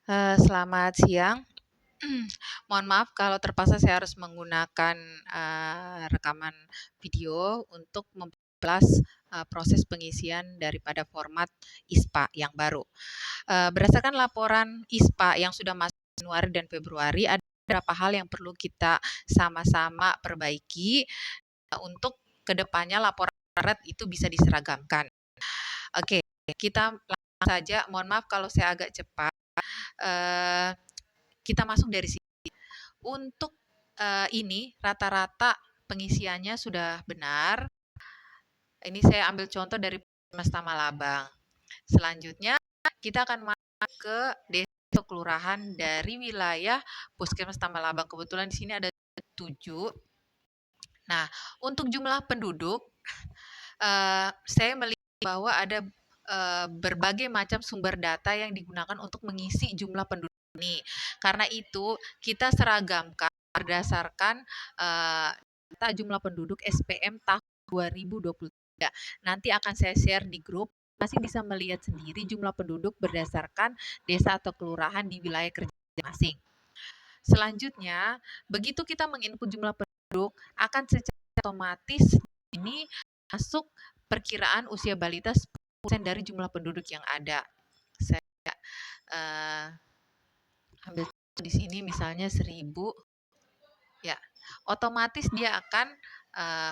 Selamat siang. Mohon maaf kalau terpaksa saya harus menggunakan, rekaman video untuk memperjelas, proses pengisian daripada format ISPA yang baru. Berdasarkan laporan ISPA yang sudah masuk Januari dan Februari, ada beberapa hal yang perlu kita sama-sama perbaiki, untuk kedepannya laporan itu bisa diseragamkan. Oke, kita langsung saja. Mohon maaf kalau saya agak cepat. Eee, kita masuk dari sini. Untuk, ini rata-rata pengisiannya sudah benar. Ini saya ambil contoh dari Puskesmas Tamalabang. Selanjutnya kita akan masuk ke desa atau kelurahan dari wilayah Puskesmas Tamalabang. Kebetulan di sini ada 7. Nah, untuk jumlah penduduk, saya melihat bahwa ada, berbagai macam sumber data yang digunakan untuk mengisi jumlah penduduk ini. Karena itu kita seragamkan berdasarkan, data jumlah penduduk SPM tahun 2023. Nanti akan saya share di grup, masih bisa melihat sendiri jumlah penduduk berdasarkan desa atau kelurahan di wilayah kerja masing. Selanjutnya, begitu kita menginput jumlah penduduk, akan secara otomatis ini masuk perkiraan usia balita 10% dari jumlah penduduk yang ada. Saya uh, ambil di sini misalnya 1000, ya, otomatis dia akan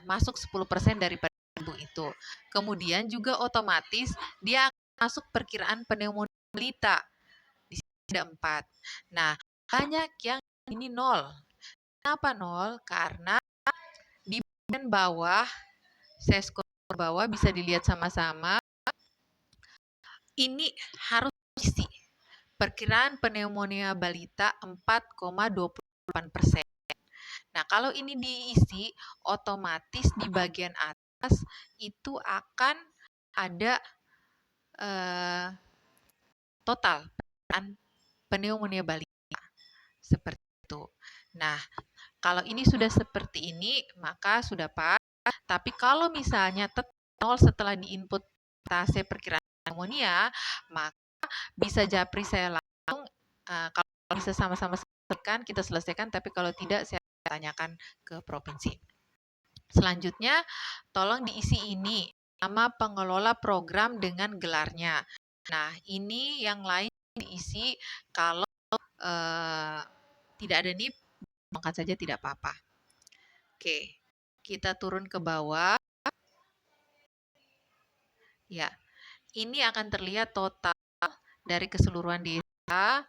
masuk 10% daripada 1000 itu. Kemudian juga otomatis dia akan masuk perkiraan pneumonia balita. Di sini ada 4. Nah, banyak yang ini 0. Kenapa 0? Karena di bagian bawah, saya scroll ke bawah bisa dilihat sama-sama, ini harus isi perkiraan pneumonia balita 4,28%. Nah, kalau ini diisi, otomatis di bagian atas itu akan ada total pneumonia balita seperti itu. Nah, kalau ini sudah seperti ini, maka sudah pas. Tapi kalau misalnya tetap 0 setelah diinput tase perkiraan pneumonia, maka bisa japri saya langsung. Kalau bisa sama-sama selesaikan, kita selesaikan. Tapi kalau tidak, saya tanyakan ke provinsi. Selanjutnya, tolong diisi ini, nama pengelola program dengan gelarnya. Nah, ini yang lain diisi kalau tidak ada NIP, angkat saja tidak apa-apa. Oke, kita turun ke bawah. Ya, ini akan terlihat total dari keseluruhan desa,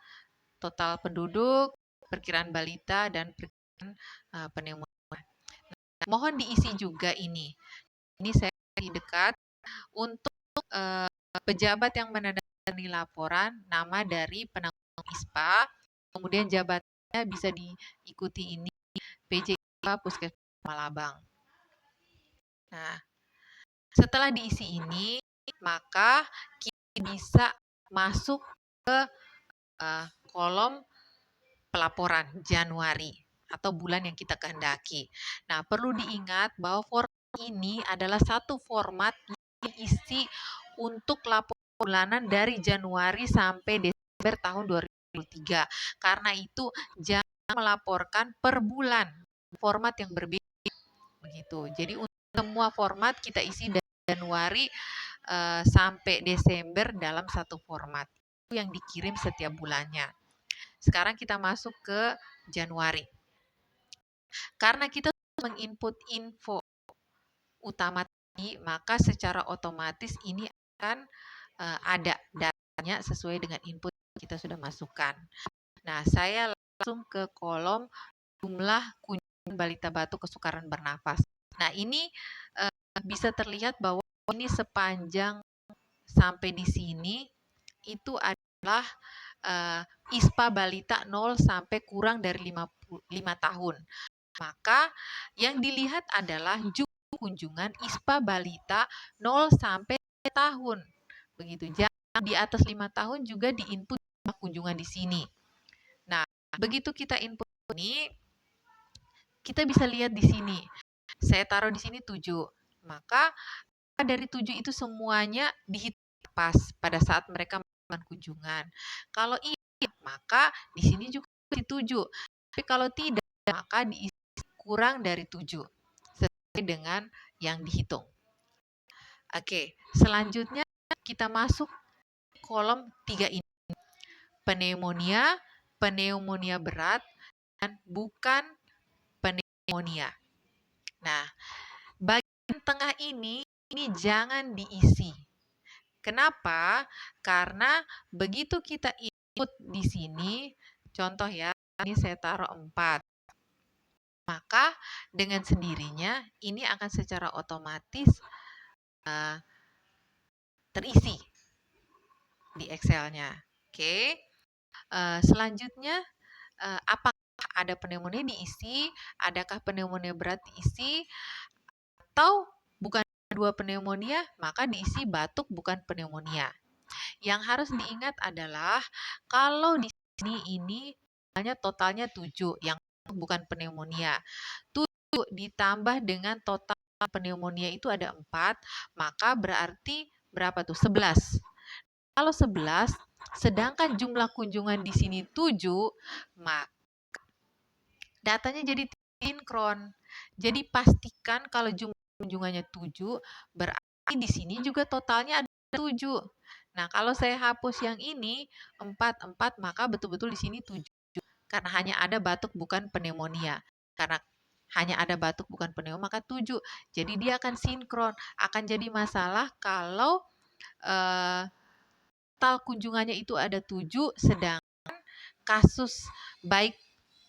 total penduduk, perkiraan balita, dan perkiraan pneumonia. Nah, mohon diisi juga ini. Ini saya di dekat untuk pejabat yang menandatangani laporan, nama dari penanggung ISPA, kemudian jabatannya bisa diikuti ini, PJ ISPA Puskesmas Malabang. Nah, setelah diisi ini, maka kita bisa masuk ke kolom pelaporan Januari atau bulan yang kita kehendaki. Nah, perlu diingat bahwa format ini adalah satu format yang diisi untuk laporan bulanan dari Januari sampai Desember tahun 2023. Karena itu jangan melaporkan per bulan, format yang berbeda begitu. Jadi untuk semua format kita isi dari Januari sampai Desember dalam satu format. Itu yang dikirim setiap bulannya. Sekarang kita masuk ke Januari. Karena kita menginput info utama tadi, maka secara otomatis ini akan ada datanya sesuai dengan input yang kita sudah masukkan. Nah, saya langsung ke kolom jumlah kunjungan balita batu kesukaran bernafas. Nah, ini bisa terlihat bahwa ini sepanjang sampai di sini itu adalah ISPA balita 0 sampai kurang dari 5 tahun. Maka yang dilihat adalah jumlah kunjungan ISPA balita 0 sampai tahun. Begitu. Jangan di atas 5 tahun juga diinput kunjungan di sini. Nah, begitu kita input ini, kita bisa lihat di sini. Saya taruh di sini 7. Maka dari 7 itu semuanya dihitung pas pada saat mereka melakukan kunjungan. Kalau maka di sini juga diisi 7. Tapi kalau tidak, maka diisi kurang dari 7 sesuai dengan yang dihitung. Oke, selanjutnya kita masuk kolom 3 ini. Pneumonia, pneumonia berat, dan bukan pneumonia. Nah, bagian tengah ini jangan diisi. Kenapa? Karena begitu kita input di sini, contoh ya, ini saya taruh 4. Maka dengan sendirinya ini akan secara otomatis terisi di Excel-nya. Oke. Selanjutnya, apakah ada pneumonia diisi, adakah pneumonia berat diisi, atau bukan dua pneumonia, maka diisi batuk bukan pneumonia. Yang harus diingat adalah kalau di sini ini hanya totalnya 7 yang bukan pneumonia. 7 ditambah dengan total pneumonia itu ada 4, maka berarti berapa tuh? 11. Kalau 11, sedangkan jumlah kunjungan di sini 7, maka datanya jadi sinkron. Jadi pastikan kalau jumlah kunjungannya 7, berarti di sini juga totalnya ada 7. Nah, kalau saya hapus yang ini 4, maka betul-betul di sini 7. Karena hanya ada batuk bukan pneumonia. Karena hanya ada batuk bukan pneumonia, maka 7. Jadi dia akan sinkron. Akan jadi masalah kalau total kunjungannya itu ada 7, sedangkan kasus baik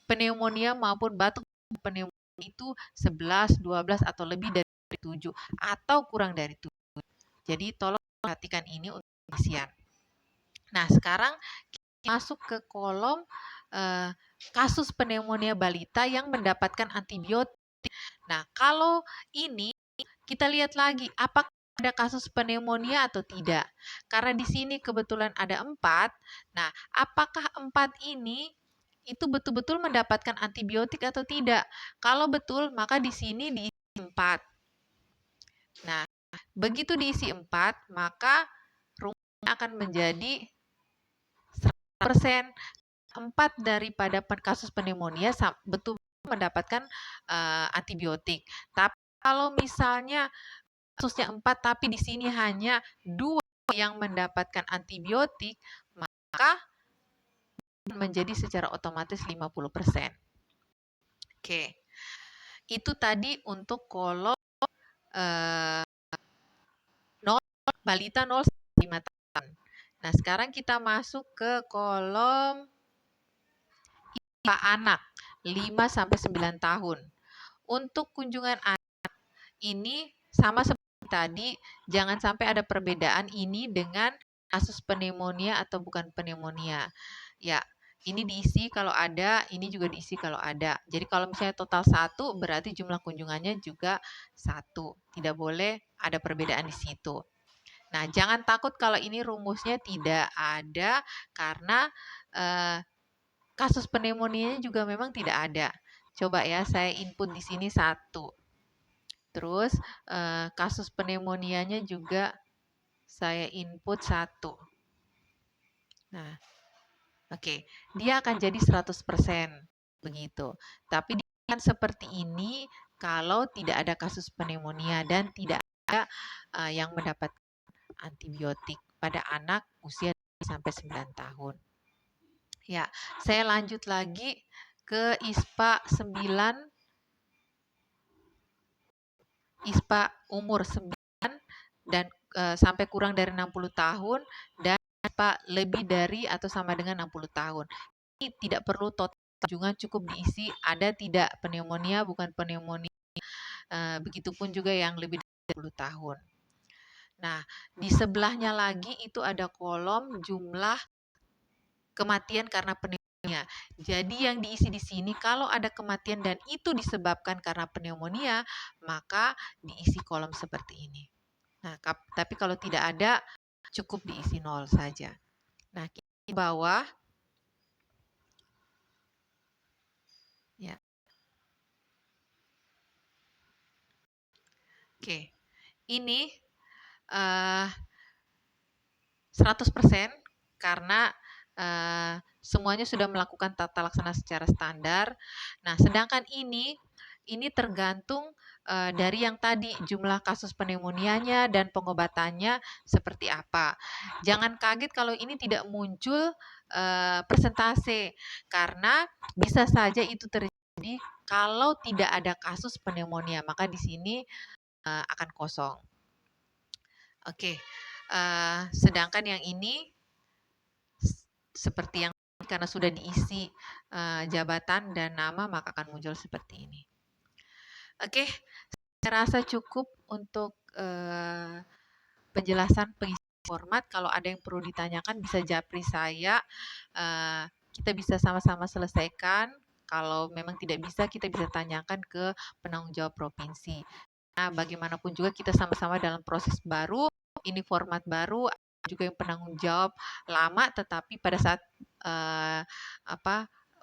pneumonia maupun batuk pneumonia itu 11, 12 atau lebih dari 7 atau kurang dari 7. Jadi tolong perhatikan ini untuk pengisian. Nah, sekarang kita masuk ke kolom kasus pneumonia balita yang mendapatkan antibiotik. Nah, kalau ini kita lihat lagi apakah ada kasus pneumonia atau tidak. Karena di sini kebetulan ada 4. Nah, apakah 4 ini itu betul-betul mendapatkan antibiotik atau tidak? Kalau betul, maka di sini diisi 4. Nah, begitu diisi 4, maka rumusnya akan menjadi 100%. 4 daripada kasus pneumonia betul mendapatkan antibiotik. Tapi kalau misalnya kasusnya 4 tapi di sini hanya 2 yang mendapatkan antibiotik, maka menjadi secara otomatis 50%. Oke. Itu tadi untuk kolom 0 balita 0 sampai 5 tahun. Nah, sekarang kita masuk ke kolom ISPA anak 5 sampai 9 tahun. Untuk kunjungan anak ini sama seperti tadi, jangan sampai ada perbedaan ini dengan kasus pneumonia atau bukan pneumonia. Ya, ini diisi kalau ada, ini juga diisi kalau ada. Jadi kalau misalnya total 1, berarti jumlah kunjungannya juga 1. Tidak boleh ada perbedaan di situ. Nah, jangan takut kalau ini rumusnya tidak ada karena kasus pneumonia juga memang tidak ada. Coba ya, saya input di sini 1. Terus kasus pneumonianya juga saya input 1. Nah, oke. Dia akan jadi 100% begitu. Tapi dia akan seperti ini kalau tidak ada kasus pneumonia dan tidak ada yang mendapat antibiotik pada anak usia sampai 9 tahun. Ya, saya lanjut lagi ke ISPA 9, ISPA umur 9 dan sampai kurang dari 60 tahun dan ISPA lebih dari atau sama dengan 60 tahun. Ini tidak perlu total kunjungan, cukup diisi ada tidak pneumonia, bukan pneumonia. Begitupun juga yang lebih dari 60 tahun. Nah, di sebelahnya lagi itu ada kolom jumlah kematian karena pneumonia. Jadi yang diisi di sini kalau ada kematian dan itu disebabkan karena pneumonia, maka diisi kolom seperti ini. Nah, tapi kalau tidak ada, cukup diisi 0 saja. Nah, di bawah. Ya. Oke. Ini 100% karena semuanya sudah melakukan tata laksana secara standar. Nah, sedangkan ini tergantung dari yang tadi jumlah kasus pneumonianya dan pengobatannya seperti apa. Jangan kaget kalau ini tidak muncul persentase, karena bisa saja itu terjadi kalau tidak ada kasus pneumonia, maka di sini akan kosong. Oke, sedangkan yang ini seperti yang karena sudah diisi jabatan dan nama, maka akan muncul seperti ini. Oke, saya rasa cukup untuk penjelasan pengisian format. Kalau ada yang perlu ditanyakan bisa japri saya. Kita bisa sama-sama selesaikan. Kalau memang tidak bisa, kita bisa tanyakan ke penanggung jawab provinsi. Nah, bagaimanapun juga kita sama-sama dalam proses baru. Ini format baru, juga yang penanggung jawab lama, tetapi pada saat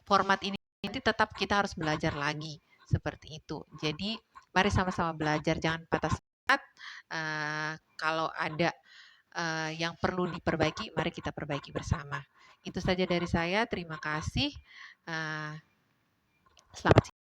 format ini nanti tetap kita harus belajar lagi seperti itu. Jadi mari sama-sama belajar, jangan patah semangat. Kalau ada yang perlu diperbaiki, mari kita perbaiki bersama. Itu saja dari saya. Terima kasih. Selamat siang.